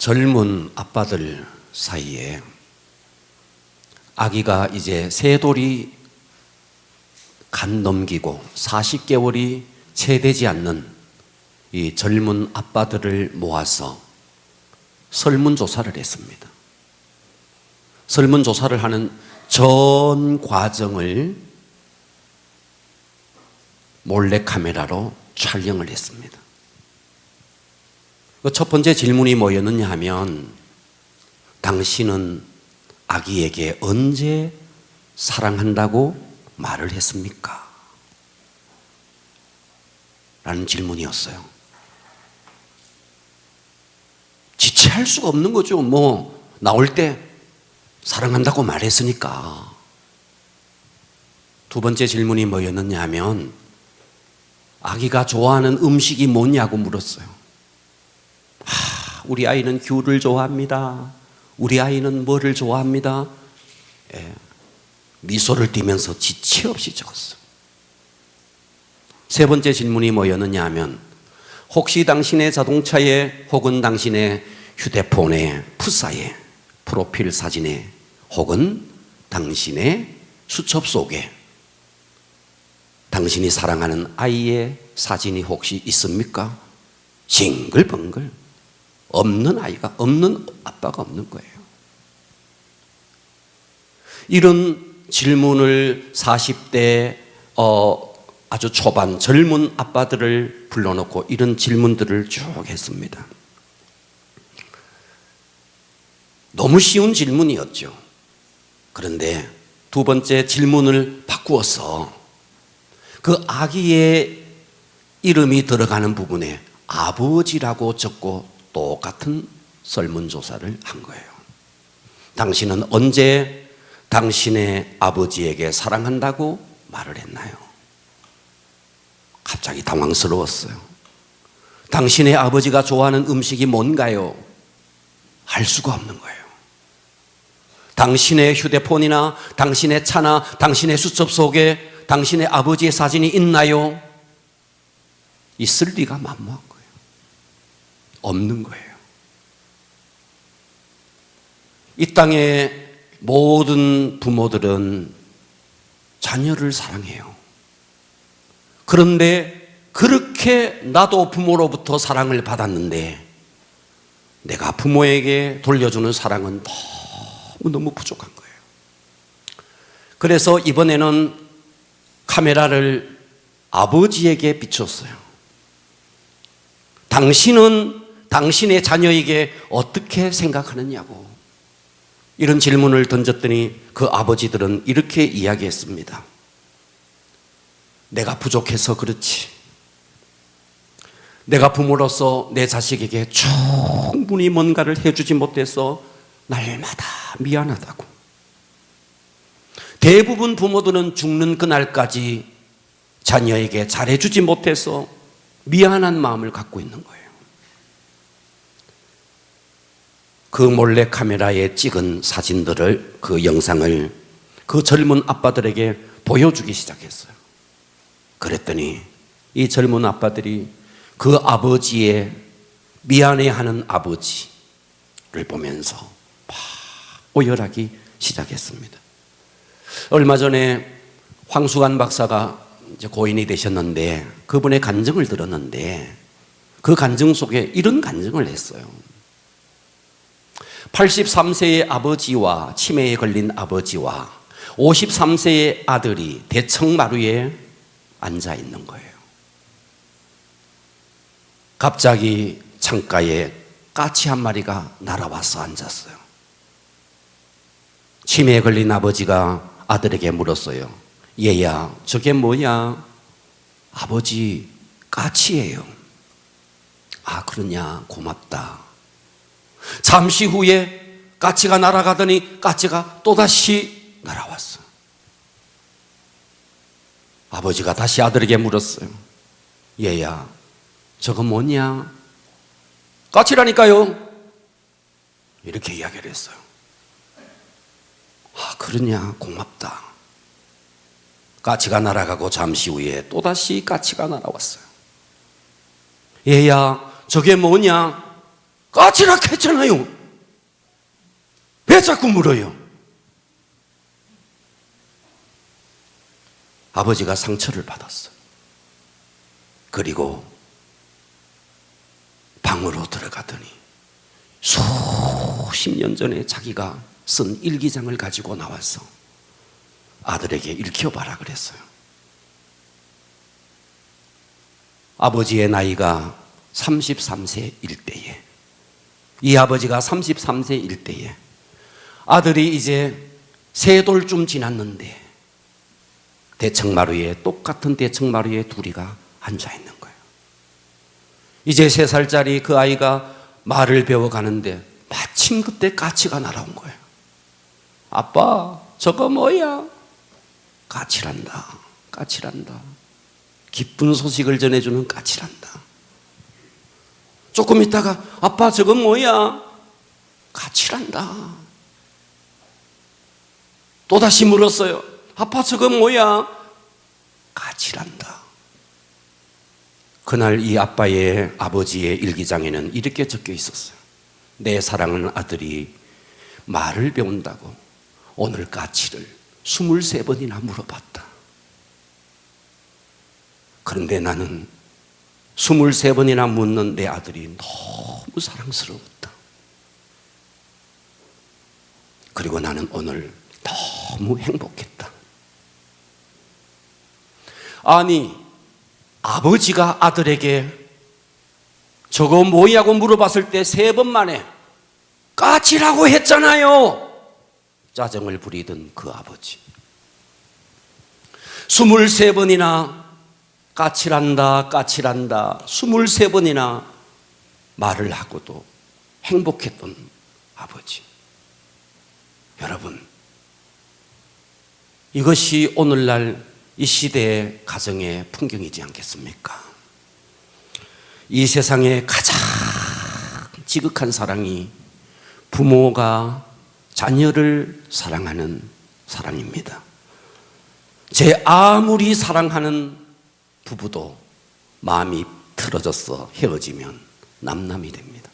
젊은 아빠들 사이에 아기가 이제 세 돌이 간 넘기고 40개월이 채 되지 않는 이 젊은 아빠들을 모아서 설문조사를 했습니다. 설문조사를 하는 전 과정을 몰래카메라로 촬영을 했습니다. 첫 번째 질문이 뭐였느냐 하면, 당신은 아기에게 언제 사랑한다고 말을 했습니까? 라는 질문이었어요. 지체할 수가 없는 거죠. 나올 때 사랑한다고 말했으니까. 두 번째 질문이 뭐였느냐 하면, 아기가 좋아하는 음식이 뭐냐고 물었어요. 우리 아이는 귤을 좋아합니다. 우리 아이는 뭐를 좋아합니다. 미소를 띠면서 지체 없이 적었어요. 세 번째 질문이 뭐였느냐 하면, 혹시 당신의 자동차에 혹은 당신의 휴대폰의 푸사에, 프로필 사진에, 혹은 당신의 수첩 속에 당신이 사랑하는 아이의 사진이 혹시 있습니까? 싱글벙글. 없는 아이가, 없는 아빠가 없는 거예요. 이런 질문을 40대 아주 초반 젊은 아빠들을 불러놓고 이런 질문들을 쭉 했습니다. 너무 쉬운 질문이었죠. 그런데 두 번째 질문을 바꾸어서 그 아기의 이름이 들어가는 부분에 아버지라고 적고 똑같은 설문조사를 한 거예요. 당신은 언제 당신의 아버지에게 사랑한다고 말을 했나요? 갑자기 당황스러웠어요. 당신의 아버지가 좋아하는 음식이 뭔가요? 알 수가 없는 거예요. 당신의 휴대폰이나 당신의 차나 당신의 수첩 속에 당신의 아버지의 사진이 있나요? 있을 리가 만무한 거예요. 없는 거예요. 이 땅의 모든 부모들은 자녀를 사랑해요. 그런데 그렇게 나도 부모로부터 사랑을 받았는데 내가 부모에게 돌려주는 사랑은 너무 부족한 거예요. 그래서 이번에는 카메라를 아버지에게 비췄어요. 당신은 당신의 자녀에게 어떻게 생각하느냐고 이런 질문을 던졌더니 그 아버지들은 이렇게 이야기했습니다. 내가 부족해서 그렇지. 내가 부모로서 내 자식에게 충분히 뭔가를 해주지 못해서 날마다 미안하다고. 대부분 부모들은 죽는 그날까지 자녀에게 잘해주지 못해서 미안한 마음을 갖고 있는 거예요. 그 몰래 카메라에 찍은 사진들을, 그 영상을 그 젊은 아빠들에게 보여주기 시작했어요. 그랬더니 이 젊은 아빠들이 그 아버지의 미안해하는 아버지를 보면서 막 오열하기 시작했습니다. 얼마 전에 황수관 박사가 이제 고인이 되셨는데 그분의 간증을 들었는데 그 간증 속에 이런 간증을 했어요. 83세의 아버지와 치매에 걸린 아버지와 53세의 아들이 대청마루에 앉아 있는 거예요. 갑자기 창가에 까치 한 마리가 날아와서 앉았어요. 치매에 걸린 아버지가 아들에게 물었어요. 얘야, 저게 뭐야? 아버지, 까치예요. 아, 그러냐, 고맙다. 잠시 후에 까치가 날아가더니 까치가 또다시 날아왔어. 아버지가 다시 아들에게 물었어요. 얘야, 저거 뭐냐? 까치라니까요. 이렇게 이야기를 했어요. 아, 그러냐, 고맙다. 까치가 날아가고 잠시 후에 또다시 까치가 날아왔어요. 얘야, 저게 뭐냐? 까치라 했잖아요. 왜 자꾸 물어요? 아버지가 상처를 받았어요. 그리고 방으로 들어가더니 수십 년 전에 자기가 쓴 일기장을 가지고 나와서 아들에게 읽혀봐라 그랬어요. 아버지의 나이가 33세일 때에, 이 아버지가 33세일 때에 아들이 이제 세 돌쯤 지났는데 대청마루에, 똑같은 대청마루에 둘이가 앉아있는 거예요. 이제 3살짜리 그 아이가 말을 배워가는데 마침 그때 까치가 날아온 거예요. 아빠, 저거 뭐야? 까치란다. 까치란다. 기쁜 소식을 전해주는 까치란다. 조금 있다가 아빠, 저건 뭐야? 까치란다. 또다시 물었어요. 아빠, 저건 뭐야? 까치란다. 그날 이 아버지의 일기장에는 이렇게 적혀 있었어요. 내 사랑하는 아들이 말을 배운다고 오늘 까치를 23번이나 물어봤다. 그런데 나는 23번이나 묻는 내 아들이 너무 사랑스러웠다. 그리고 나는 오늘 너무 행복했다. 아니, 아버지가 아들에게 저거 뭐냐고 물어봤을 때 3번 만에 까치라고 했잖아요. 짜증을 부리던 그 아버지. 23번이나 까칠한다, 까칠한다 23번이나 말을 하고도 행복했던 아버지. 여러분, 이것이 오늘날 이 시대의 가정의 풍경이지 않겠습니까? 이 세상에 가장 지극한 사랑이 부모가 자녀를 사랑하는 사랑입니다. 제 아무리 사랑하는 부부도 마음이 틀어져서 헤어지면 남남이 됩니다.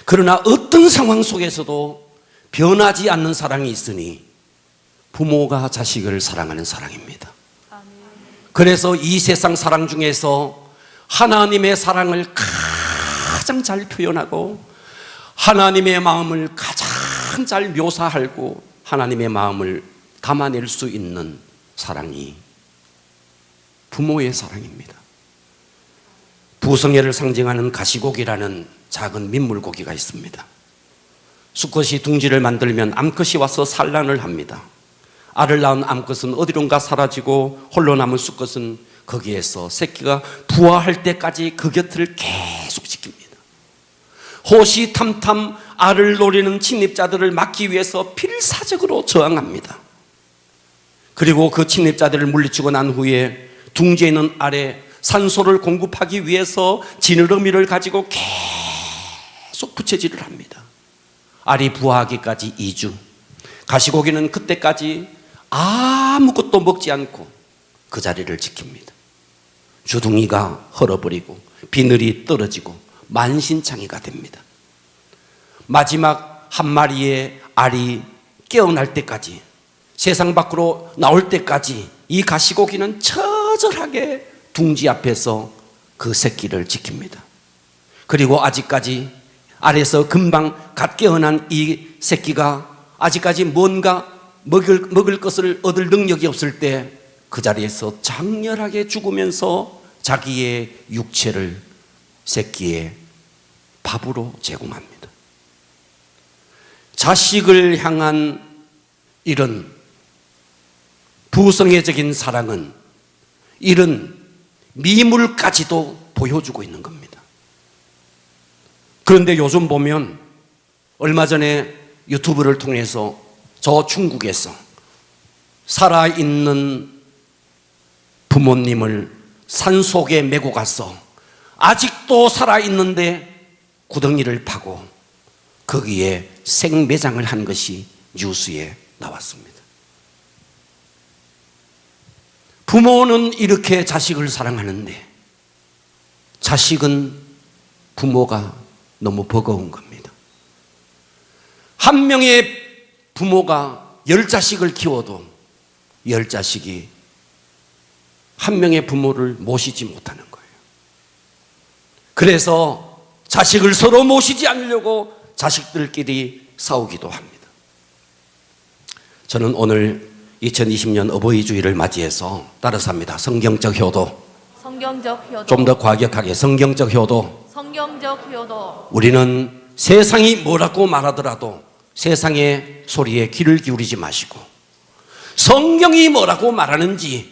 그러나 어떤 상황 속에서도 변하지 않는 사랑이 있으니 부모가 자식을 사랑하는 사랑입니다. 그래서 이 세상 사랑 중에서 하나님의 사랑을 가장 잘 표현하고 하나님의 마음을 가장 잘 묘사하고 하나님의 마음을 담아낼 수 있는 사랑이 부모의 사랑입니다. 부성애를 상징하는 가시고기라는 작은 민물고기가 있습니다. 수컷이 둥지를 만들면 암컷이 와서 산란을 합니다. 알을 낳은 암컷은 어디론가 사라지고 홀로 남은 수컷은 거기에서 새끼가 부화할 때까지 그 곁을 계속 지킵니다. 호시탐탐 알을 노리는 침입자들을 막기 위해서 필사적으로 저항합니다. 그리고 그 침입자들을 물리치고 난 후에 둥지에 있는 알에 산소를 공급하기 위해서 지느러미를 가지고 계속 부채질을 합니다. 알이 부화하기까지 2주. 가시고기는 그때까지 아무것도 먹지 않고 그 자리를 지킵니다. 주둥이가 헐어버리고 비늘이 떨어지고 만신창이가 됩니다. 마지막 한 마리의 알이 깨어날 때까지, 세상 밖으로 나올 때까지 이 가시고기는 처절하게 둥지 앞에서 그 새끼를 지킵니다. 그리고 아직까지 알에서 금방 갓 깨어난 이 새끼가 아직까지 뭔가 먹을 것을 얻을 능력이 없을 때 그 자리에서 장렬하게 죽으면서 자기의 육체를 새끼의 밥으로 제공합니다. 자식을 향한 이런 부성애적인 사랑은 이런 미물까지도 보여주고 있는 겁니다. 그런데 요즘 보면 얼마 전에 유튜브를 통해서 저 중국에서 살아있는 부모님을 산속에 메고 가서 아직도 살아있는데 구덩이를 파고 거기에 생매장을 한 것이 뉴스에 나왔습니다. 부모는 이렇게 자식을 사랑하는데 자식은 부모가 너무 버거운 겁니다. 한 명의 부모가 10자식을 키워도 10자식이 한 명의 부모를 모시지 못하는 거예요. 그래서 자식을 서로 모시지 않으려고 자식들끼리 싸우기도 합니다. 저는 오늘 2020년 어버이 주일을 맞이해서 따라서 합니다. 성경적 효도. 성경적 효도. 좀 더 과격하게 성경적 효도. 성경적 효도. 우리는 세상이 뭐라고 말하더라도 세상의 소리에 귀를 기울이지 마시고 성경이 뭐라고 말하는지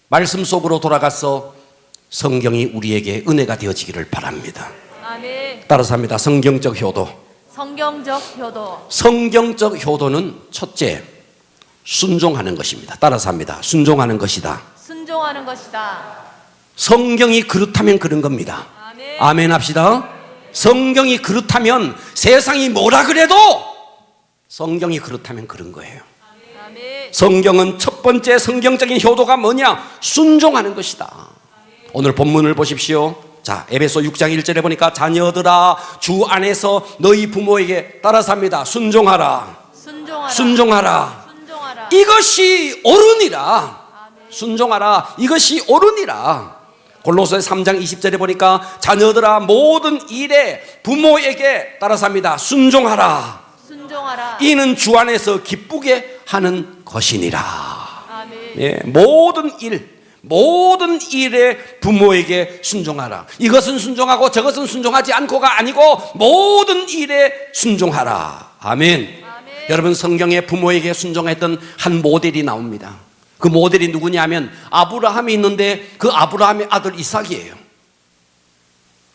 말씀 속으로 돌아가서 성경이 우리에게 은혜가 되어지기를 바랍니다. 아멘. 따라서 합니다. 성경적 효도. 성경적 효도. 성경적 효도는 첫째, 순종하는 것입니다. 따라서 합니다. 순종하는 것이다. 순종하는 것이다. 성경이 그렇다면 그런 겁니다. 아멘. 아멘 합시다. 성경이 그렇다면 세상이 뭐라 그래도 성경이 그렇다면 그런 거예요. 아멘. 성경은 첫 번째 성경적인 효도가 뭐냐? 순종하는 것이다. 오늘 본문을 보십시오. 자, 에베소 6장 1절에 보니까 자녀들아 주 안에서 너희 부모에게 따라서 합니다. 순종하라. 순종하라. 순종하라. 순종하라. 이것이 옳으니라. 순종하라. 이것이 옳으니라. 골로새 3장 20절에 보니까 자녀들아 모든 일에 부모에게 따라서 합니다. 순종하라. 순종하라. 이는 주 안에서 기쁘게 하는 것이니라. 아멘. 예, 모든 일에 부모에게 순종하라. 이것은 순종하고 저것은 순종하지 않고가 아니고 모든 일에 순종하라. 아멘. 아멘. 여러분 성경에 부모에게 순종했던 한 모델이 나옵니다. 그 모델이 누구냐면 아브라함이 있는데 그 아브라함의 아들 이삭이에요.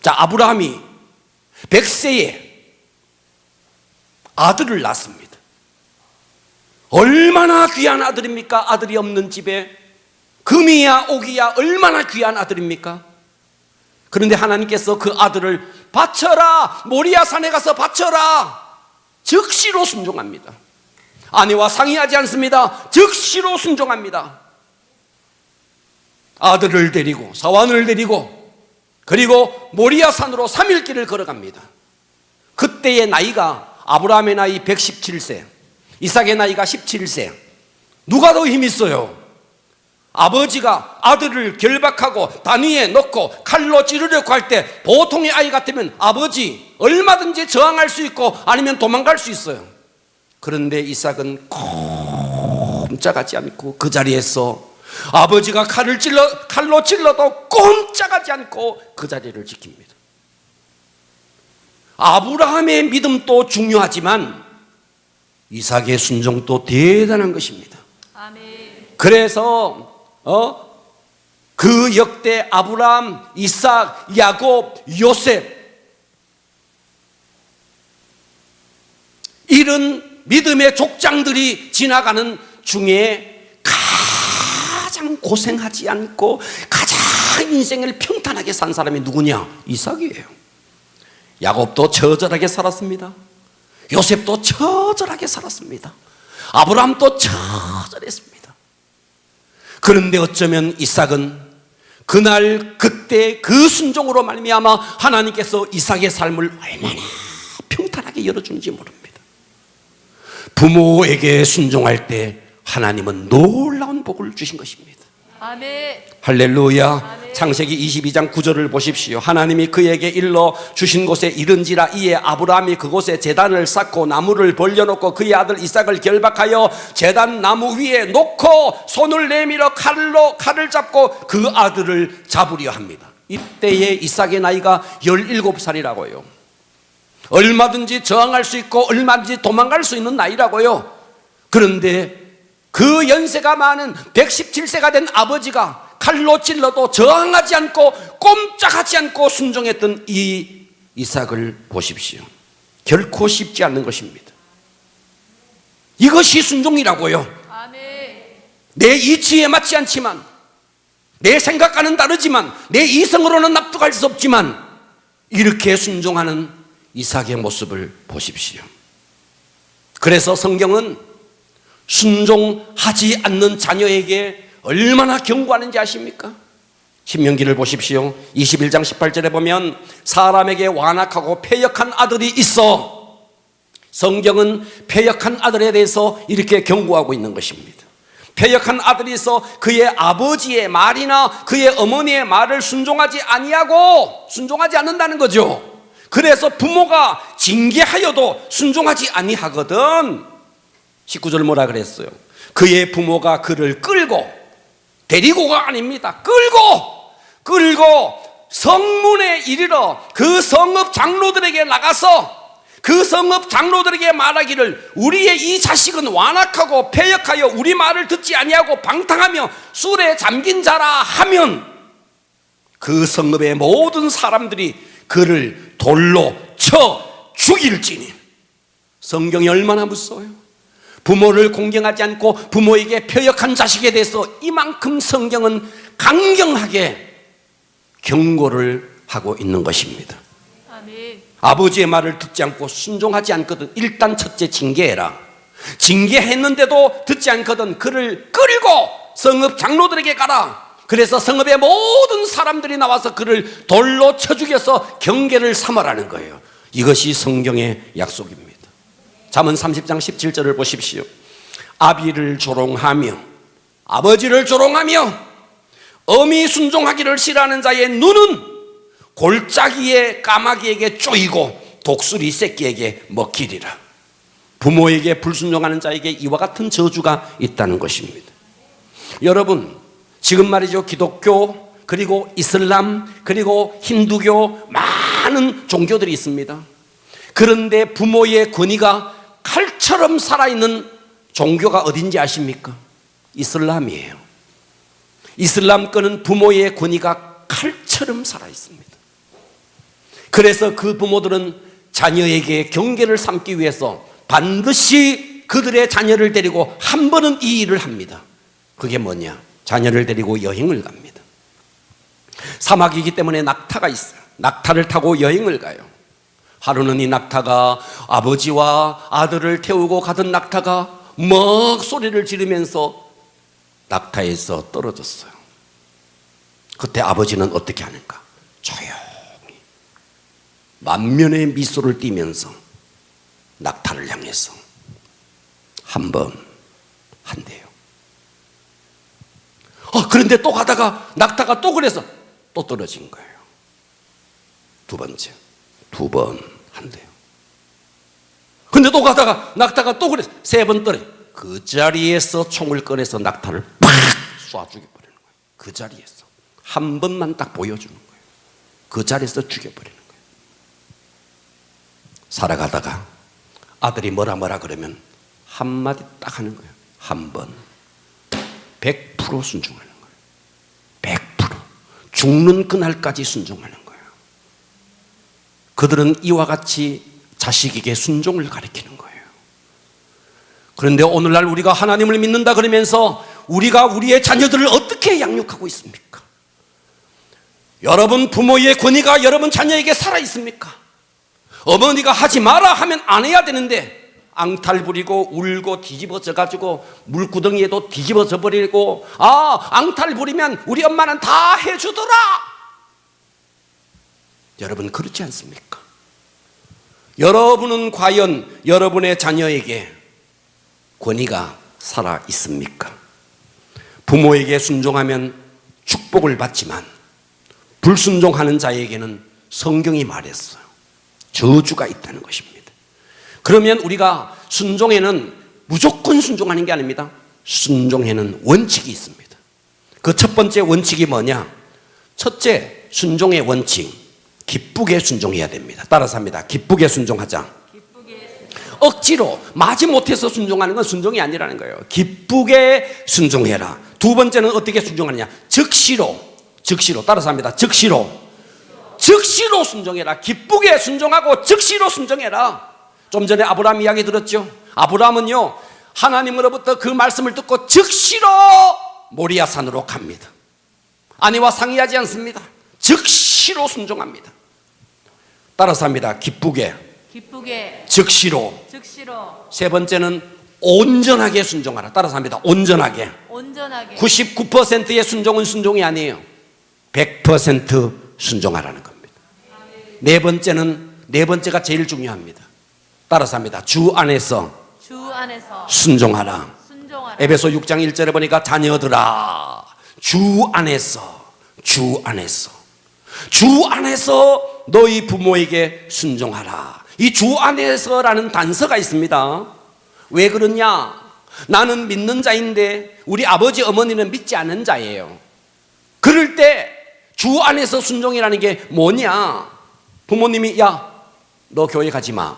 자, 아브라함이 100세에 아들을 낳습니다. 얼마나 귀한 아들입니까? 아들이 없는 집에 금이야 옥이야 얼마나 귀한 아들입니까? 그런데 하나님께서 그 아들을 바쳐라, 모리아 산에 가서 바쳐라. 즉시로 순종합니다. 아내와 상의하지 않습니다. 즉시로 순종합니다. 아들을 데리고 사환을 데리고 그리고 모리아 산으로 3일 길을 걸어갑니다. 그때의 나이가 아브라함의 나이 117세, 이삭의 나이가 17세. 누가 더 힘이 있어요? 아버지가 아들을 결박하고 단 위에 놓고 칼로 찌르려고 할 때 보통의 아이 같으면 아버지 얼마든지 저항할 수 있고 아니면 도망갈 수 있어요. 그런데 이삭은 꼼짝하지 않고 그 자리에서 아버지가 칼로 찔러도 꼼짝하지 않고 그 자리를 지킵니다. 아브라함의 믿음도 중요하지만 이삭의 순종도 대단한 것입니다. 아멘. 그래서 그 역대 아브라함, 이삭, 야곱, 요셉 이런 믿음의 족장들이 지나가는 중에 가장 고생하지 않고 가장 인생을 평탄하게 산 사람이 누구냐? 이삭이에요. 야곱도 처절하게 살았습니다. 요셉도 처절하게 살았습니다. 아브라함도 처절했습니다. 그런데 어쩌면 이삭은 그날 그때 그 순종으로 말미암아 하나님께서 이삭의 삶을 얼마나 평탄하게 열어주는지 모릅니다. 부모에게 순종할 때 하나님은 놀라운 복을 주신 것입니다. 아멘. 할렐루야. 아멘. 창세기 22장 9절을 보십시오. 하나님이 그에게 일러 주신 곳에 이른지라 이에 아브라함이 그곳에 제단을 쌓고 나무를 벌려놓고 그의 아들 이삭을 결박하여 제단 나무 위에 놓고 손을 내밀어 칼을 잡고 그 아들을 잡으려 합니다. 이때의 이삭의 나이가 17살이라고요. 얼마든지 저항할 수 있고 얼마든지 도망갈 수 있는 나이라고요. 그런데 그 연세가 많은 117세가 된 아버지가 칼로 찔러도 저항하지 않고 꼼짝하지 않고 순종했던 이 이삭을 보십시오. 결코 쉽지 않는 것입니다. 이것이 순종이라고요. 아멘. 내 이치에 맞지 않지만, 내 생각과는 다르지만, 내 이성으로는 납득할 수 없지만 이렇게 순종하는 이삭의 모습을 보십시오. 그래서 성경은 순종하지 않는 자녀에게 얼마나 경고하는지 아십니까? 신명기를 보십시오. 21장 18절에 보면 사람에게 완악하고 패역한 아들이 있어. 성경은 패역한 아들에 대해서 이렇게 경고하고 있는 것입니다. 패역한 아들이 있어 그의 아버지의 말이나 그의 어머니의 말을 순종하지 않는다는 거죠. 그래서 부모가 징계하여도 순종하지 아니하거든. 19절 뭐라 그랬어요? 그의 부모가 그를 끌고, 데리고가 아닙니다. 끌고 성문에 이르러 그 성읍 장로들에게 나가서 그 성읍 장로들에게 말하기를 우리의 이 자식은 완악하고 패역하여 우리 말을 듣지 아니하고 방탕하며 술에 잠긴 자라 하면 그 성읍의 모든 사람들이 그를 돌로 쳐 죽일지니. 성경이 얼마나 무서워요. 부모를 공경하지 않고 부모에게 패역한 자식에 대해서 이만큼 성경은 강경하게 경고를 하고 있는 것입니다. 아멘. 아버지의 말을 듣지 않고 순종하지 않거든 일단 첫째 징계해라. 징계했는데도 듣지 않거든 그를 끌고 성읍 장로들에게 가라. 그래서 성읍의 모든 사람들이 나와서 그를 돌로 쳐 죽여서 경계를 삼으라는 거예요. 이것이 성경의 약속입니다. 잠언 30장 17절을 보십시오. 아비를 조롱하며 아버지를 조롱하며 어미 순종하기를 싫어하는 자의 눈은 골짜기의 까마귀에게 쪼이고 독수리 새끼에게 먹히리라. 부모에게 불순종하는 자에게 이와 같은 저주가 있다는 것입니다. 여러분, 지금 말이죠, 기독교 그리고 이슬람 그리고 힌두교 많은 종교들이 있습니다. 그런데 부모의 권위가 칼처럼 살아있는 종교가 어딘지 아십니까? 이슬람이에요. 이슬람 거는 부모의 권위가 칼처럼 살아있습니다. 그래서 그 부모들은 자녀에게 경계를 삼기 위해서 반드시 그들의 자녀를 데리고 한 번은 이 일을 합니다. 그게 뭐냐? 자녀를 데리고 여행을 갑니다. 사막이기 때문에 낙타가 있어요. 낙타를 타고 여행을 가요. 하루는 이 낙타가 아버지와 아들을 태우고 가던 낙타가 막 소리를 지르면서 낙타에서 떨어졌어요. 그때 아버지는 어떻게 하는가? 조용히 만면의 미소를 띠면서 낙타를 향해서 한 번 한대요. 그런데 또 가다가 낙타가 또 그래서 또 떨어진 거예요. 두 번째, 두 번 한대요. 근데 또 가다가 낙타가 또 그래서 세 번 떨어져. 그 자리에서 총을 꺼내서 낙타를 팍 쏴 죽여버리는 거예요. 그 자리에서 한 번만 딱 보여주는 거예요. 그 자리에서 죽여버리는 거예요. 살아가다가 아들이 뭐라 그러면 한마디 딱 하는 거예요. 한 번 100% 순종하는 거예요. 100% 죽는 그날까지 순종하는 거예요. 그들은 이와 같이 자식에게 순종을 가리키는 거예요. 그런데 오늘날 우리가 하나님을 믿는다 그러면서 우리가 우리의 자녀들을 어떻게 양육하고 있습니까? 여러분 부모의 권위가 여러분 자녀에게 살아 있습니까? 어머니가 하지 마라 하면 안 해야 되는데 앙탈 부리고 울고 뒤집어져 가지고 물구덩이에도 뒤집어져 버리고 앙탈 부리면 우리 엄마는 다 해주더라. 여러분 그렇지 않습니까? 여러분은 과연 여러분의 자녀에게 권위가 살아 있습니까? 부모에게 순종하면 축복을 받지만 불순종하는 자에게는 성경이 말했어요. 저주가 있다는 것입니다. 그러면 우리가 순종에는 무조건 순종하는 게 아닙니다. 순종에는 원칙이 있습니다. 그 첫 번째 원칙이 뭐냐? 첫째, 순종의 원칙. 기쁘게 순종해야 됩니다. 따라서 합니다. 기쁘게 순종하자. 억지로 마지못해서 순종하는 건 순종이 아니라는 거예요. 기쁘게 순종해라. 두 번째는 어떻게 순종하느냐? 즉시로 따라서 합니다. 즉시로 순종해라. 기쁘게 순종하고 즉시로 순종해라. 좀 전에 아브라함 이야기 들었죠? 아브라함은요 하나님으로부터 그 말씀을 듣고 즉시로 모리아산으로 갑니다. 아내와 상의하지 않습니다. 즉시로 순종합니다. 따라서 합니다. 기쁘게 즉시로. 세 번째는 온전하게 순종하라. 따라서 합니다. 온전하게. 99%의 순종은 순종이 아니에요. 100% 순종하라는 겁니다. 네 번째가 제일 중요합니다. 따라서 합니다. 주 안에서 주 안에서 순종하라. 순종하라. 에베소 6장 1절에 보니까 자녀들아 주 안에서 너희 부모에게 순종하라. 이 주 안에서라는 단서가 있습니다. 왜 그러냐? 나는 믿는 자인데 우리 아버지 어머니는 믿지 않는 자예요. 그럴 때 주 안에서 순종이라는 게 뭐냐? 부모님이 야, 너 교회 가지 마.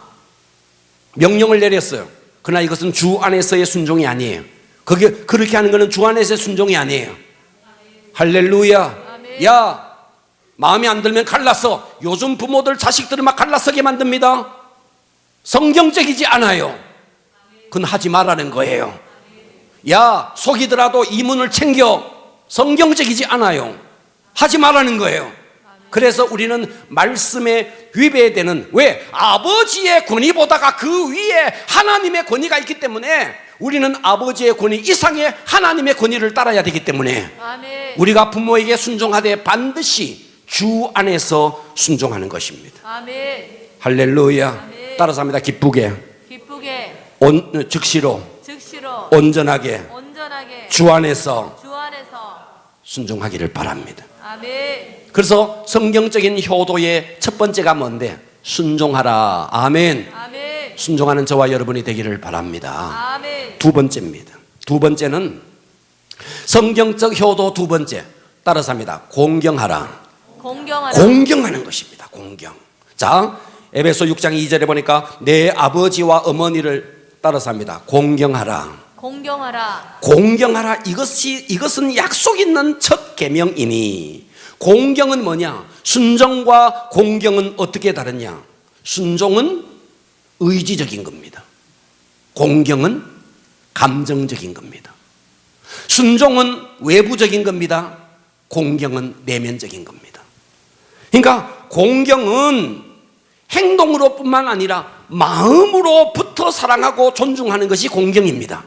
명령을 내렸어요. 그러나 이것은 주 안에서의 순종이 아니에요. 그렇게 하는 것은 주 안에서의 순종이 아니에요. 할렐루야. 아멘. 야, 마음에 안 들면 갈라서. 요즘 부모들 자식들을 막 갈라서게 만듭니다. 성경적이지 않아요. 그건 하지 말라는 거예요. 야, 속이더라도 이문을 챙겨. 성경적이지 않아요. 하지 말라는 거예요. 그래서 우리는 말씀에 위배되는, 왜? 아버지의 권위보다가 그 위에 하나님의 권위가 있기 때문에 우리는 아버지의 권위 이상의 하나님의 권위를 따라야 되기 때문에 아멘. 우리가 부모에게 순종하되 반드시 주 안에서 순종하는 것입니다. 아멘. 할렐루야. 아멘. 따라서 합니다. 기쁘게, 즉시로, 온전하게 온전하게 주 안에서 주 안에서 순종하기를 바랍니다. 아멘. 그래서 성경적인 효도의 첫 번째가 뭔데? 순종하라. 아멘. 아멘. 순종하는 저와 여러분이 되기를 바랍니다. 아멘. 두 번째입니다. 두 번째는 성경적 효도 두 번째. 따라서 합니다. 공경하라. 공경하는 것입니다. 공경. 자, 에베소 6장 2절에 보니까 내 아버지와 어머니를 따라서 합니다. 공경하라. 이것은 약속 있는 첫 계명이니. 공경은 뭐냐? 순종과 공경은 어떻게 다르냐? 순종은 의지적인 겁니다. 공경은 감정적인 겁니다. 순종은 외부적인 겁니다. 공경은 내면적인 겁니다. 그러니까 공경은 행동으로뿐만 아니라 마음으로부터 사랑하고 존중하는 것이 공경입니다.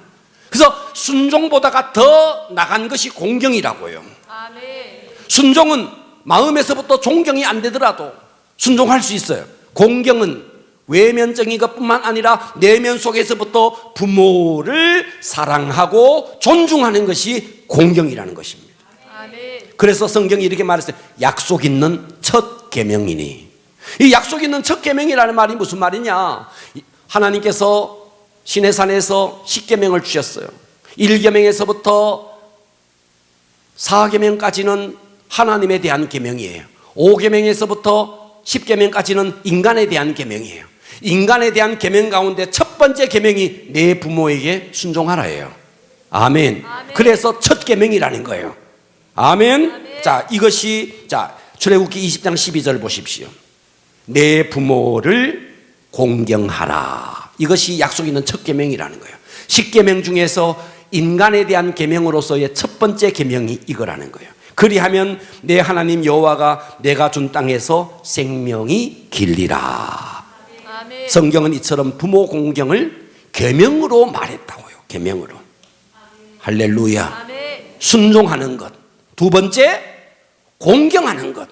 그래서 순종보다가 더 나간 것이 공경이라고요. 아멘. 순종은 마음에서부터 존경이 안 되더라도 순종할 수 있어요. 공경은 외면적인 것뿐만 아니라 내면 속에서부터 부모를 사랑하고 존중하는 것이 공경이라는 것입니다. 아멘. 그래서 성경이 이렇게 말했어요. 약속 있는 첫 계명이니. 이 약속 있는 첫 계명이라는 말이 무슨 말이냐? 하나님께서 시내산에서 10계명을 주셨어요. 1계명에서부터 4계명까지는 하나님에 대한 계명이에요. 5계명에서부터 10계명까지는 인간에 대한 계명이에요. 인간에 대한 계명 가운데 첫 번째 계명이 내 부모에게 순종하라예요. 아멘. 아멘. 그래서 첫 계명이라는 거예요. 아멘. 아멘. 자, 이것이 출애굽기 20장 12절 보십시오. 내 부모를 공경하라. 이것이 약속 있는 첫 계명이라는 거예요. 10계명 중에서 인간에 대한 계명으로서의 첫 번째 계명이 이거라는 거예요. 그리하면 내 하나님 여호와가 내가 준 땅에서 생명이 길리라. 아멘. 성경은 이처럼 부모 공경을 계명으로 말했다고요. 계명으로. 할렐루야. 아멘. 순종하는 것. 두 번째, 공경하는 것.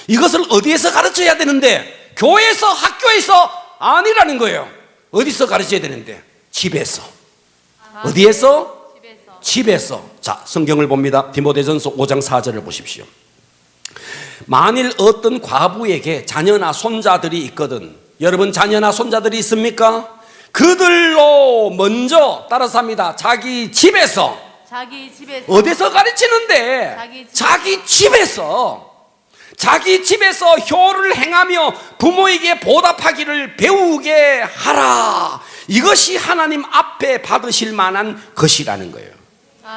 이것을 어디에서 가르쳐야 되는데? 교회에서, 학교에서 아니라는 거예요. 어디서 가르쳐야 되는데? 집에서. 아멘. 어디에서? 집에서. 집에서. 자, 성경을 봅니다. 디모데전서 5장 4절을 보십시오. 만일 어떤 과부에게 자녀나 손자들이 있거든. 여러분 자녀나 손자들이 있습니까? 그들로 먼저 따라서 합니다. 자기 집에서. 어디서 가르치는데? 자기 집에서. 자기 집에서 효를 행하며 부모에게 보답하기를 배우게 하라. 이것이 하나님 앞에 받으실 만한 것이라는 거예요.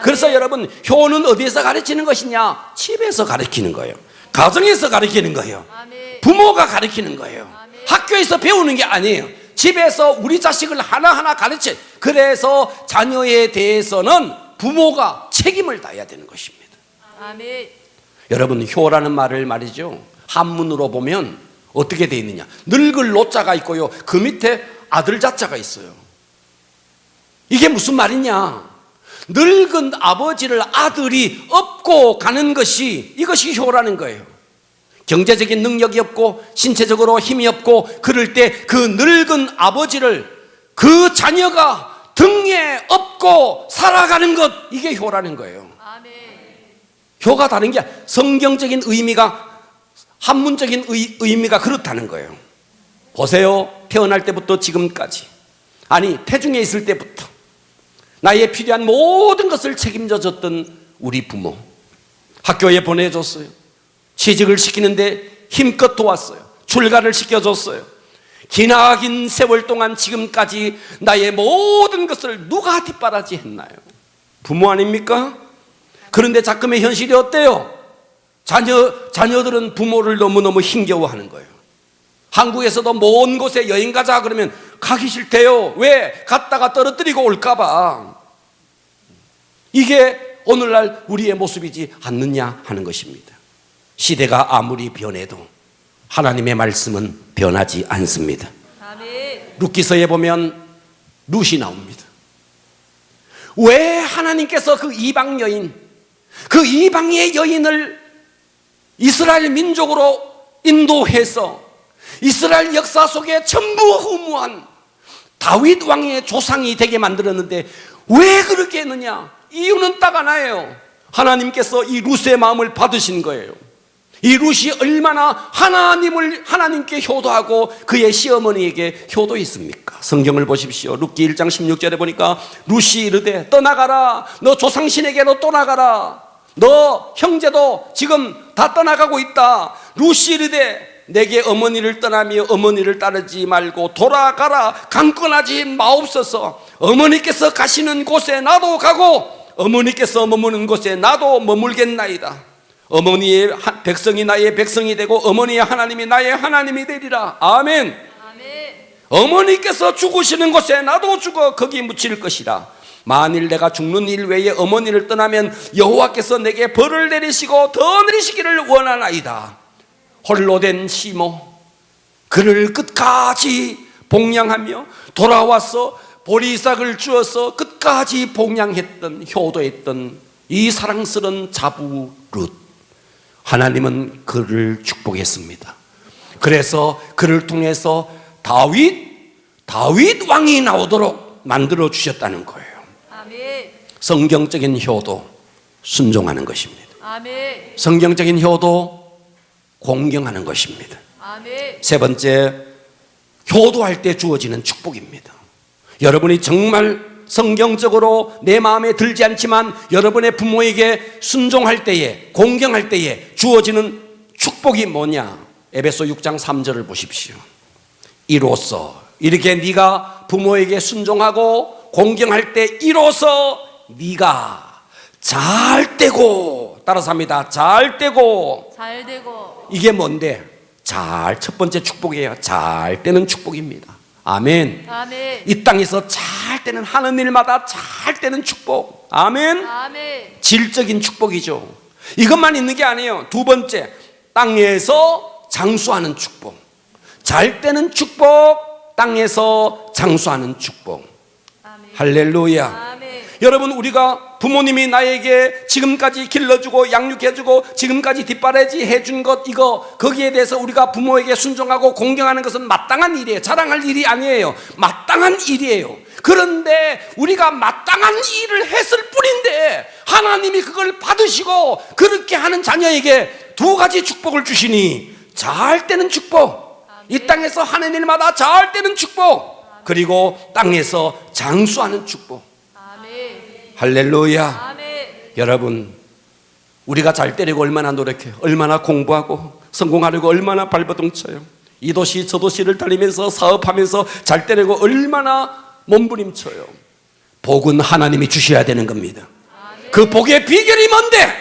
그래서 여러분, 효는 어디에서 가르치는 것이냐? 집에서 가르치는 거예요. 가정에서 가르치는 거예요. 부모가 가르치는 거예요. 학교에서 배우는 게 아니에요. 집에서 우리 자식을 하나하나 가르쳐. 그래서 자녀에 대해서는 부모가 책임을 다해야 되는 것입니다. 아멘. 여러분, 효라는 말을 말이죠, 한문으로 보면 어떻게 되어 있느냐? 늙을 노자가 있고요, 그 밑에 아들 자자가 있어요. 이게 무슨 말이냐? 늙은 아버지를 아들이 업고 가는 것이, 이것이 효라는 거예요. 경제적인 능력이 없고 신체적으로 힘이 없고 그럴 때 그 늙은 아버지를 그 자녀가 등에 업고 살아가는 것, 이게 효라는 거예요. 아멘. 효가 다른 게 아니라 성경적인 의미가, 한문적인 의미가 그렇다는 거예요. 보세요. 태어날 때부터 지금까지, 아니 태중에 있을 때부터 나의 필요한 모든 것을 책임져 줬던 우리 부모, 학교에 보내줬어요. 취직을 시키는데 힘껏 도왔어요. 출가를 시켜줬어요. 기나긴 세월 동안 지금까지 나의 모든 것을 누가 뒷바라지 했나요? 부모 아닙니까? 그런데 자금의 현실이 어때요? 자녀들은 부모를 너무너무 힘겨워하는 거예요. 한국에서도 먼 곳에 여행 가자 그러면 가기 싫대요. 왜? 갔다가 떨어뜨리고 올까봐. 이게 오늘날 우리의 모습이지 않느냐 하는 것입니다. 시대가 아무리 변해도 하나님의 말씀은 변하지 않습니다. 아멘. 룻기서에 보면 룻이 나옵니다. 왜 하나님께서 그 이방 여인, 그 이방의 여인을 이스라엘 민족으로 인도해서 이스라엘 역사 속에 전무후무한 다윗 왕의 조상이 되게 만들었는데 왜 그렇게 했느냐? 이유는 딱 하나예요. 하나님께서 이 룻의 마음을 받으신 거예요. 이 룻이 얼마나 하나님께 효도하고 그의 시어머니에게 효도했습니까? 성경을 보십시오. 룻기 1장 16절에 보니까 룻이 이르되 떠나가라. 너 조상신에게로 떠나가라. 너 형제도 지금 다 떠나가고 있다. 룻이 이르되 내게 어머니를 떠나며 어머니를 따르지 말고 돌아가라. 강권하지 마옵소서. 어머니께서 가시는 곳에 나도 가고 어머니께서 머무는 곳에 나도 머물겠나이다. 어머니의 백성이 나의 백성이 되고 어머니의 하나님이 나의 하나님이 되리라. 아멘. 아멘. 어머니께서 죽으시는 곳에 나도 죽어 거기 묻힐 것이라. 만일 내가 죽는 일 외에 어머니를 떠나면 여호와께서 내게 벌을 내리시고 더 내리시기를 원하나이다. 홀로 된 시모, 그를 끝까지 복양하며 돌아와서 보리삭을 주어서 끝까지 복양했던, 효도했던 이 사랑스러운 자부 룻, 하나님은 그를 축복했습니다. 그래서 그를 통해서 다윗 왕이 나오도록 만들어 주셨다는 거예요. 아멘. 성경적인 효도, 순종하는 것입니다. 아멘. 성경적인 효도, 공경하는 것입니다. 아멘. 세 번째, 효도할 때 주어지는 축복입니다. 여러분이 정말 성경적으로 내 마음에 들지 않지만 여러분의 부모에게 순종할 때에, 공경할 때에 주어지는 축복이 뭐냐? 에베소 6장 3절을 보십시오. 이로써, 이렇게 네가 부모에게 순종하고 공경할 때 이로써 네가 잘 되고, 따라서 합니다. 잘 되고. 잘 되고. 이게 뭔데? 첫 번째 축복이에요. 잘 되는 축복입니다. 아멘. 아멘. 이 땅에서 잘 되는, 하는 일마다 잘 되는 축복. 아멘. 아멘. 질적인 축복이죠. 이것만 있는 게 아니에요. 두 번째, 땅에서 장수하는 축복. 잘 되는 축복, 땅에서 장수하는 축복. 아멘. 할렐루야. 아멘. 여러분, 우리가 부모님이 나에게 지금까지 길러주고 양육해주고 지금까지 뒷바라지 해준 것, 이거 거기에 대해서 우리가 부모에게 순종하고 공경하는 것은 마땅한 일이에요. 자랑할 일이 아니에요. 마땅한 일이에요. 그런데 우리가 마땅한 일을 했을 뿐인데 하나님이 그걸 받으시고 그렇게 하는 자녀에게 두 가지 축복을 주시니, 잘 되는 축복, 이 땅에서 하는 일마다 잘 되는 축복, 그리고 땅에서 장수하는 축복. 할렐루야. 아멘. 여러분, 우리가 잘 되려고 얼마나 노력해요. 얼마나 공부하고 성공하려고 얼마나 발버둥 쳐요. 이 도시 저 도시를 다니면서 사업하면서 잘 되려고 얼마나 몸부림쳐요. 복은 하나님이 주셔야 되는 겁니다. 그 복의 비결이 뭔데?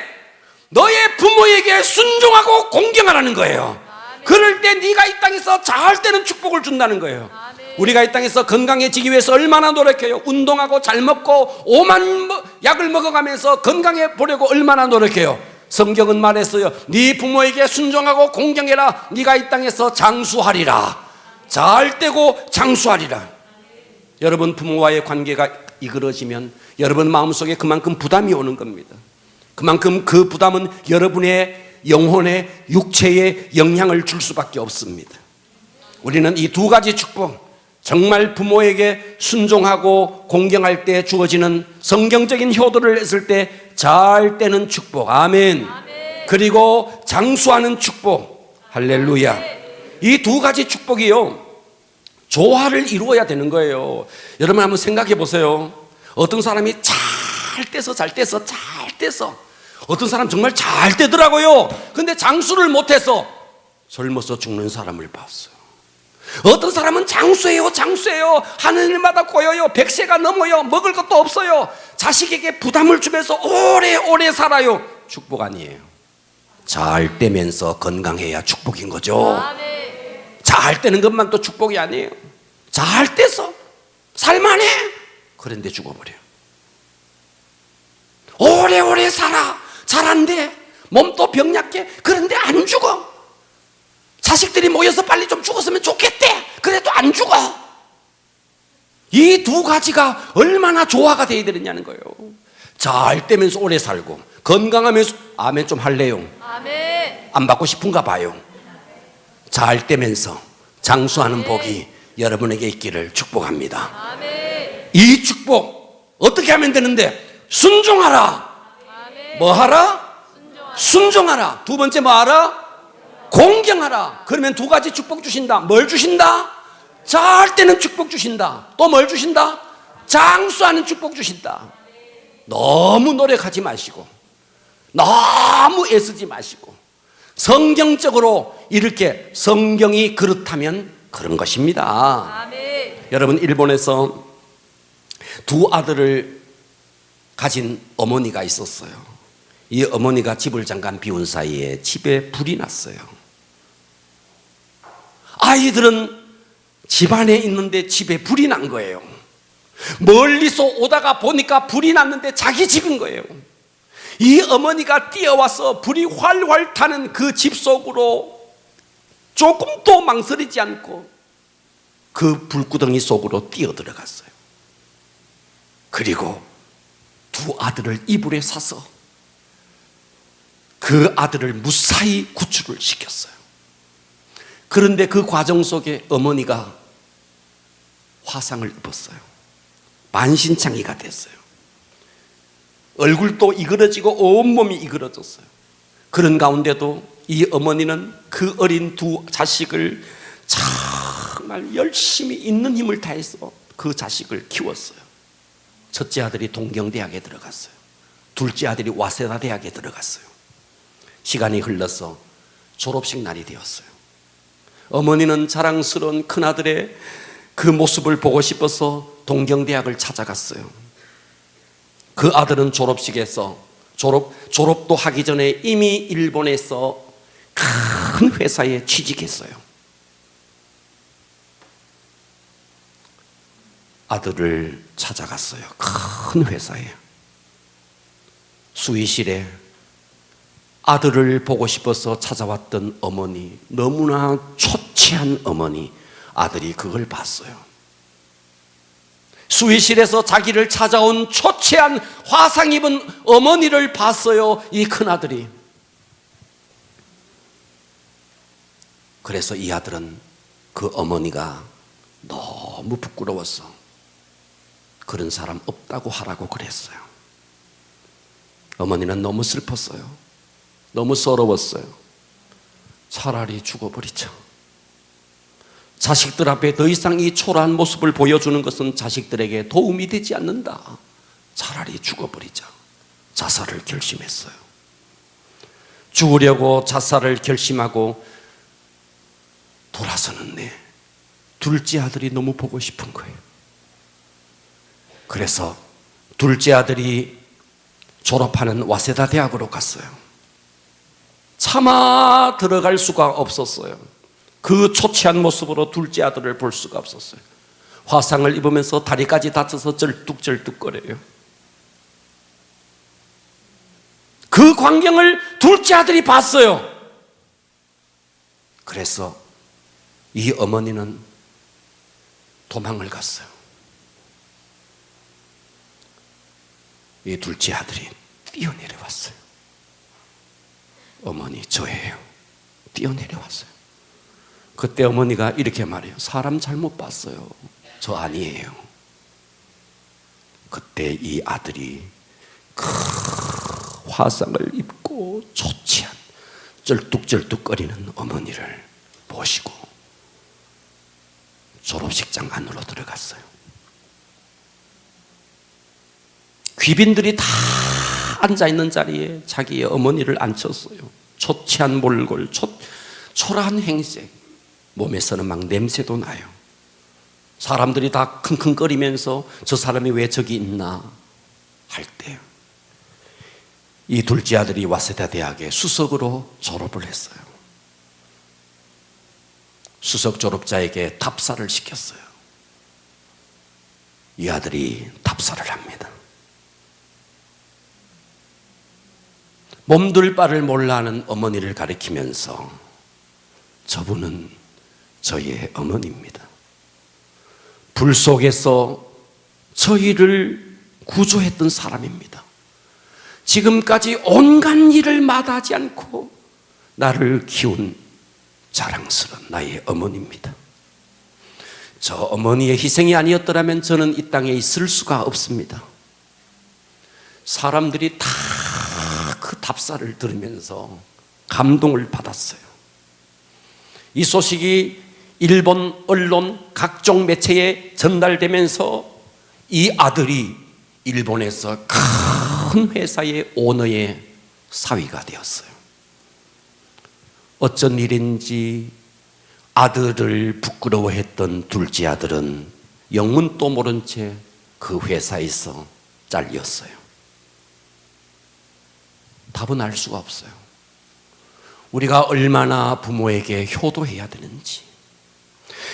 너의 부모에게 순종하고 공경하라는 거예요. 그럴 때 네가 이 땅에서 잘 되는 축복을 준다는 거예요. 우리가 이 땅에서 건강해지기 위해서 얼마나 노력해요. 운동하고 잘 먹고 오만 약을 먹어가면서 건강해 보려고 얼마나 노력해요. 성경은 말했어요. 네 부모에게 순종하고 공경해라. 네가 이 땅에서 장수하리라. 잘 되고 장수하리라. 여러분, 부모와의 관계가 이끌어지면 여러분 마음속에 그만큼 부담이 오는 겁니다. 그만큼 그 부담은 여러분의 영혼의 육체에 영향을 줄 수밖에 없습니다. 우리는 이 두 가지 축복, 정말 부모에게 순종하고 공경할 때 주어지는 성경적인 효도를 했을 때 잘 되는 축복, 아멘. 그리고 장수하는 축복, 할렐루야. 이 두 가지 축복이요, 조화를 이루어야 되는 거예요. 여러분 한번 생각해 보세요. 어떤 사람이 잘 떼서 어떤 사람 정말 잘 떼더라고요. 근데 장수를 못해서 젊어서 죽는 사람을 봤어요. 어떤 사람은 장수해요. 하늘마다 꼬여요. 100세가 넘어요. 먹을 것도 없어요. 자식에게 부담을 주면서 오래오래 살아요. 축복 아니에요. 잘 떼면서 건강해야 축복인 거죠. 잘 떼는 것만 또 축복이 아니에요. 잘 떼서 살만해. 그런데 죽어버려요. 오래오래 살아. 잘한데 몸도 병약해. 그런데 안 죽어. 자식들이 모여서 빨리 좀 죽었으면 좋겠대. 그래도 안 죽어. 이 두 가지가 얼마나 조화가 되어야 되느냐는 거예요. 잘 떼면서 오래 살고 건강하면서, 아멘 좀 할래요? 아멘. 안 받고 싶은가 봐요. 잘 떼면서 장수하는 복이 여러분에게 있기를 축복합니다. 아멘. 이 축복 어떻게 하면 되는데? 순종하라. 아멘. 뭐 하라? 순종하라. 두 번째 뭐 하라? 공경하라. 그러면 두 가지 축복 주신다. 뭘 주신다? 잘 때는 축복 주신다. 또 뭘 주신다? 장수하는 축복 주신다. 너무 노력하지 마시고, 너무 애쓰지 마시고, 성경적으로 이렇게 성경이 그렇다면 그런 것입니다. 아멘. 여러분, 일본에서 두 아들을 가진 어머니가 있었어요. 이 어머니가 집을 잠깐 비운 사이에 집에 불이 났어요. 아이들은 집안에 있는데 집에 불이 난 거예요. 멀리서 오다가 보니까 불이 났는데 자기 집인 거예요. 이 어머니가 뛰어와서 불이 활활 타는 그 집 속으로 조금도 망설이지 않고 그 불구덩이 속으로 뛰어 들어갔어요. 그리고 두 아들을 이불에 사서 그 아들을 무사히 구출을 시켰어요. 그런데 그 과정 속에 어머니가 화상을 입었어요. 만신창이가 됐어요. 얼굴도 이그러지고 온몸이 이그러졌어요. 그런 가운데도 이 어머니는 그 어린 두 자식을 정말 열심히 있는 힘을 다해서 그 자식을 키웠어요. 첫째 아들이 동경대학에 들어갔어요. 둘째 아들이 와세다 대학에 들어갔어요. 시간이 흘러서 졸업식 날이 되었어요. 어머니는 자랑스러운 큰아들의 그 모습을 보고 싶어서 동경대학을 찾아갔어요. 그 아들은 졸업식에서 졸업도 하기 전에 이미 일본에서 큰 회사에 취직했어요. 아들을 찾아갔어요. 큰 회사에. 수의실에 아들을 보고 싶어서 찾아왔던 어머니, 너무나 초췌한 어머니, 아들이 그걸 봤어요. 수의실에서 자기를 찾아온 초췌한 화상 입은 어머니를 봤어요, 이 큰아들이. 그래서 이 아들은 그 어머니가 너무 부끄러워서 그런 사람 없다고 하라고 그랬어요. 어머니는 너무 슬펐어요. 너무 서러웠어요. 차라리 죽어버리자. 자식들 앞에 더 이상 이 초라한 모습을 보여주는 것은 자식들에게 도움이 되지 않는다. 차라리 죽어버리자. 자살을 결심했어요. 죽으려고 자살을 결심하고 돌아서는데 둘째 아들이 너무 보고 싶은 거예요. 그래서 둘째 아들이 졸업하는 와세다 대학으로 갔어요. 차마 들어갈 수가 없었어요. 그 초췌한 모습으로 둘째 아들을 볼 수가 없었어요. 화상을 입으면서 다리까지 다쳐서 절뚝절뚝거려요. 그 광경을 둘째 아들이 봤어요. 그래서 이 어머니는 도망을 갔어요. 이 둘째 아들이 뛰어내려왔어요. 어머니, 저예요. 뛰어내려왔어요. 그때 어머니가 이렇게 말해요. 사람 잘못 봤어요. 저 아니에요. 그때 이 아들이 그 화상을 입고 초췌한 쩔뚝쩔뚝거리는 어머니를 모시고 졸업식장 안으로 들어갔어요. 귀빈들이 다 앉아있는 자리에 자기의 어머니를 앉혔어요. 초췌한 몰골, 초라한 행색, 몸에서는 막 냄새도 나요. 사람들이 다 킁킁거리면서 저 사람이 왜 저기 있나 할 때 이 둘째 아들이 와세다 대학에 수석으로 졸업을 했어요. 수석 졸업자에게 답사를 시켰어요. 이 아들이 답사를 합니다. 몸둘 바를 몰라 하는 어머니를 가리키면서 저분은 저희의 어머니입니다. 불 속에서 저희를 구조했던 사람입니다. 지금까지 온갖 일을 마다하지 않고 나를 키운 자랑스러운 나의 어머니입니다. 저 어머니의 희생이 아니었더라면 저는 이 땅에 있을 수가 없습니다. 사람들이 다 그 답사를 들으면서 감동을 받았어요. 이 소식이 일본 언론 각종 매체에 전달되면서 이 아들이 일본에서 큰 회사의 오너의 사위가 되었어요. 어쩐 일인지 아들을 부끄러워했던 둘째 아들은 영문도 모른 채 그 회사에서 잘렸어요. 답은 알 수가 없어요. 우리가 얼마나 부모에게 효도해야 되는지,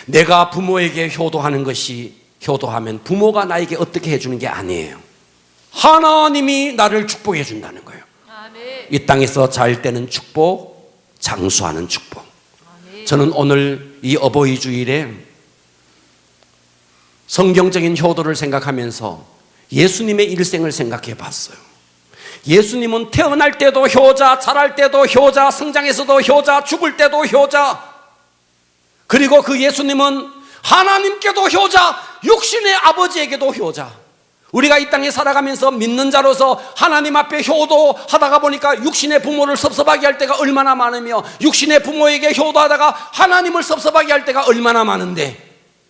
내가 부모에게 효도하는 것이, 효도하면 부모가 나에게 어떻게 해주는 게 아니에요. 하나님이 나를 축복해 준다는 거예요. 아멘. 이 땅에서 잘 되는 축복, 장수하는 축복. 아멘. 저는 오늘 이 어버이 주일에 성경적인 효도를 생각하면서 예수님의 일생을 생각해 봤어요. 예수님은 태어날 때도 효자, 자랄 때도 효자, 성장에서도 효자, 죽을 때도 효자, 그리고 그 예수님은 하나님께도 효자, 육신의 아버지에게도 효자. 우리가 이 땅에 살아가면서 믿는 자로서 하나님 앞에 효도하다가 보니까 육신의 부모를 섭섭하게 할 때가 얼마나 많으며, 육신의 부모에게 효도하다가 하나님을 섭섭하게 할 때가 얼마나 많은데,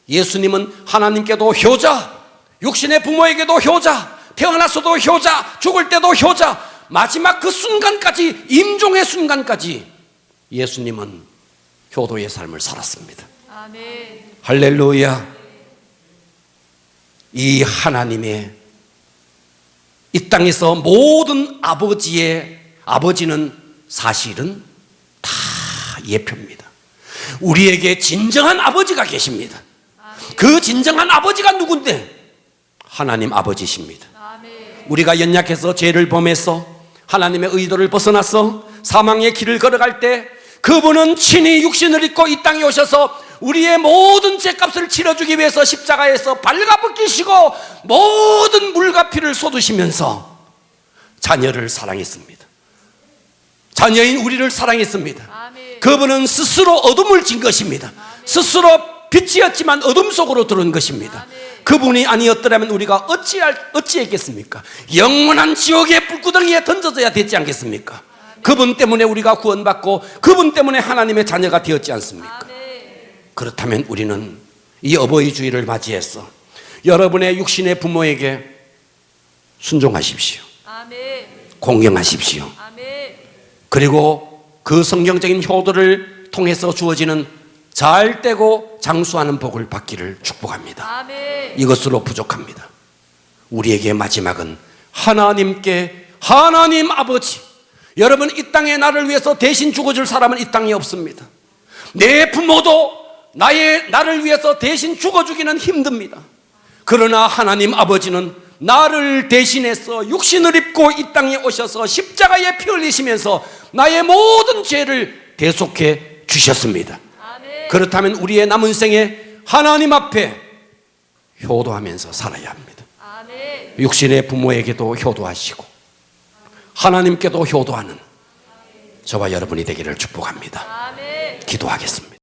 예수님은 하나님께도 효자, 육신의 부모에게도 효자, 태어났어도 효자, 죽을 때도 효자, 마지막 그 순간까지, 임종의 순간까지 예수님은 효도의 삶을 살았습니다. 아멘. 할렐루야. 이 하나님의 이 땅에서 모든 아버지는 사실은 다 예표입니다. 우리에게 진정한 아버지가 계십니다. 그 진정한 아버지가 누군데? 하나님 아버지십니다. 우리가 연약해서 죄를 범해서 하나님의 의도를 벗어나서 사망의 길을 걸어갈 때 그분은 친히 육신을 입고 이 땅에 오셔서 우리의 모든 죄값을 치러주기 위해서 십자가에서 발가벗기시고 모든 물과 피를 쏟으시면서 자녀를 사랑했습니다. 자녀인 우리를 사랑했습니다. 아멘. 그분은 스스로 어둠을 진 것입니다. 스스로 빛이었지만 어둠 속으로 들어온 것입니다. 아멘. 그분이 아니었더라면 우리가 어찌했겠습니까? 영원한 지옥의 불구덩이에 던져져야 되지 않겠습니까? 아멘. 그분 때문에 우리가 구원받고 그분 때문에 하나님의 자녀가 되었지 않습니까? 아멘. 그렇다면 우리는 이 어버이 주일을 맞이해서 여러분의 육신의 부모에게 순종하십시오. 아멘. 공경하십시오. 아멘. 그리고 그 성경적인 효도를 통해서 주어지는 잘되고 장수하는 복을 받기를 축복합니다. 아멘. 이것으로 부족합니다. 우리에게 마지막은 하나님께, 하나님 아버지, 여러분 이 땅에 나를 위해서 대신 죽어줄 사람은 이 땅에 없습니다. 내 부모도 나를 위해서 대신 죽어주기는 힘듭니다. 그러나 하나님 아버지는 나를 대신해서 육신을 입고 이 땅에 오셔서 십자가에 피 흘리시면서 나의 모든 죄를 대속해 주셨습니다. 아멘. 그렇다면 우리의 남은 생에 하나님 앞에 효도하면서 살아야 합니다. 아멘. 육신의 부모에게도 효도하시고 하나님께도 효도하는 저와 여러분이 되기를 축복합니다. 아멘. 기도하겠습니다.